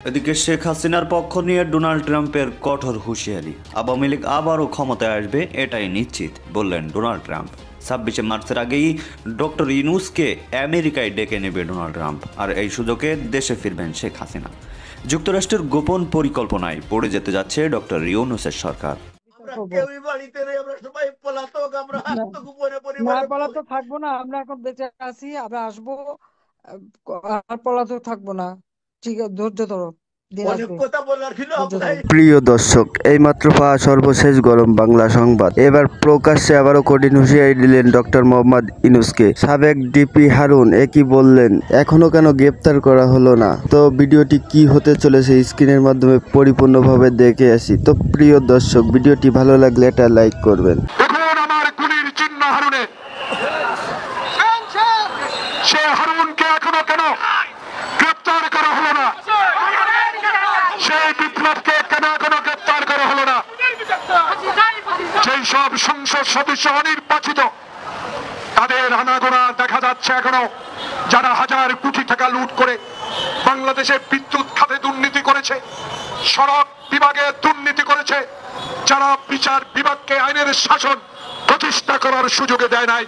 এদিকে শেখ হাসিনার পক্ষ নিয়ে ডোনাল্ড ট্রাম্পের কঠোর হুঁশিয়ারি, আওয়ামী লীগ আবারও ক্ষমতায় আসবে এটাই নিশ্চিত বললেন ডোনাল্ড ট্রাম্প। 26শে মার্চের আগেই ডক্টর ইউনূসকে আমেরিকায় ডেকে নেবে ডোনাল্ড ট্রাম্প, আর এই সুযোগে দেশে ফিরবেন শেখ হাসিনা। যুক্তরাষ্ট্রের গোপন পরিকল্পনায় পড়ে যেতে যাচ্ছে ডক্টর ইউনূসের সরকার। পলাতক থাকবো না, আমরা এখন বেঁচে আছি, আমরা আসবো, আর পলাতক থাকবো না। ঠিক আছে, ধৈর্য ধরো, দিন আসবে। প্রিয় দর্শক, এইমাত্র পাওয়া সর্বশেষ গরম বাংলা সংবাদ। এবার প্রকাশ্যে আবারও কঠিন হুঁশিয়ারি দিলেন ডক্টর মোহাম্মদ ইউনূসকে। সাবেক ডিপি হারুন একই বললেন, এখনো কেন গ্রেপ্তার করা হলো না? তো ভিডিওটি কি হতে চলেছে স্ক্রিনের মাধ্যমে পরিপূর্ণভাবে দেখে আসি। তো প্রিয় দর্শক, ভিডিওটি ভালো লাগলে একটা লাইক করবেন। সে হারুনকে এখনো কেন গ্রেপ্তার করা হলো না? সেই বিপ্লবকে কেন এখনো গ্রেপ্তার করা হলো না? যেই সব সংসদ সদস্য অনির্বাচিত, তাদের আনাগোনা দেখা যাচ্ছে এখনো, যারা হাজার কোটি টাকা লুট করে বাংলাদেশে বিদ্যুৎ খাতে দুর্নীতি করেছে, সড়ক বিভাগে দুর্নীতি করেছে, যারা বিচার বিভাগকে আইনের শাসন প্রতিষ্ঠা করার সুযোগে দেয় নাই,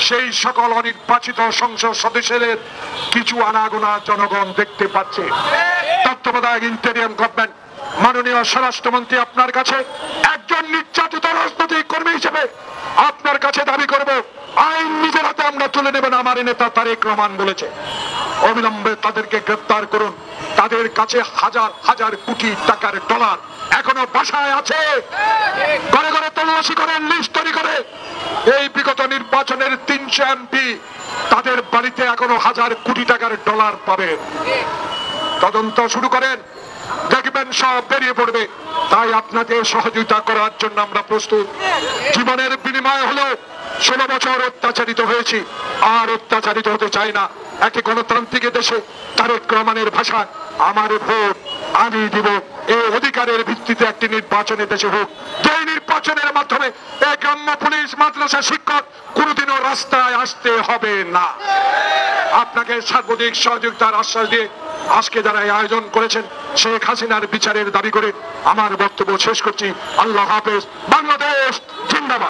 সেই সকল অনির্বাচিত সংসদ সদস্যদের কিছু আনাগোনা জনগণ দেখতে পাচ্ছে। তত্ত্বাবধায়ক ইন্টেরিয়াম গভর্নমেন্ট, মাননীয় স্বরাষ্ট্রমন্ত্রী, আপনার কাছে একজন নির্যাতিত রাজনৈতিক কর্মী হিসেবে আপনার কাছে দাবি করব, আইন নিজের হাতে আমরা তুলে নেবেন। আমার নেতা তারেক রহমান বলেছে, অবিলম্বে তাদেরকে গ্রেপ্তার করুন। তাদের কাছে হাজার হাজার কোটি টাকার ডলার এখনো বাসায় আছে। ঘরে ঘরে তল্লাশি করেন, লিস্ট তৈরি করে। এই বিগত নির্বাচনের 300 এমপি, তাদের বাড়িতে এখনো হাজার কোটি টাকার ডলার পাবেন। তদন্ত শুরু করেন, দেখবেন সব বেরিয়ে পড়বে। তাই আপনাকে সহযোগিতা করার জন্য আমরা প্রস্তুত। জীবনের বিনিময় হলো 16 বছর অত্যাচারিত হয়েছি, আর অত্যাচারিত হতে চাই না। একটি গণতান্ত্রিক দেশে তারেক রহমানের ভাষা, আমার ভোট আমি দিব, এই অধিকারের ভিত্তিতে একটি নির্বাচনের দেশে হোক। যে নির্বাচনের মাধ্যমে এই গ্রাম্য পুলিশ, মাদ্রাসা শিক্ষক কোনোদিনও রাস্তায় আসতে হবে না। আপনাকে সার্বজনীন সহযোগিতার আশ্বাস দিয়ে আজকে যারা এই আয়োজন করেছেন, শেখ হাসিনার বিচারের দাবি করে আমার বক্তব্য শেষ করছি। আল্লাহ হাফেজ। বাংলাদেশ জিন্দাবাদ।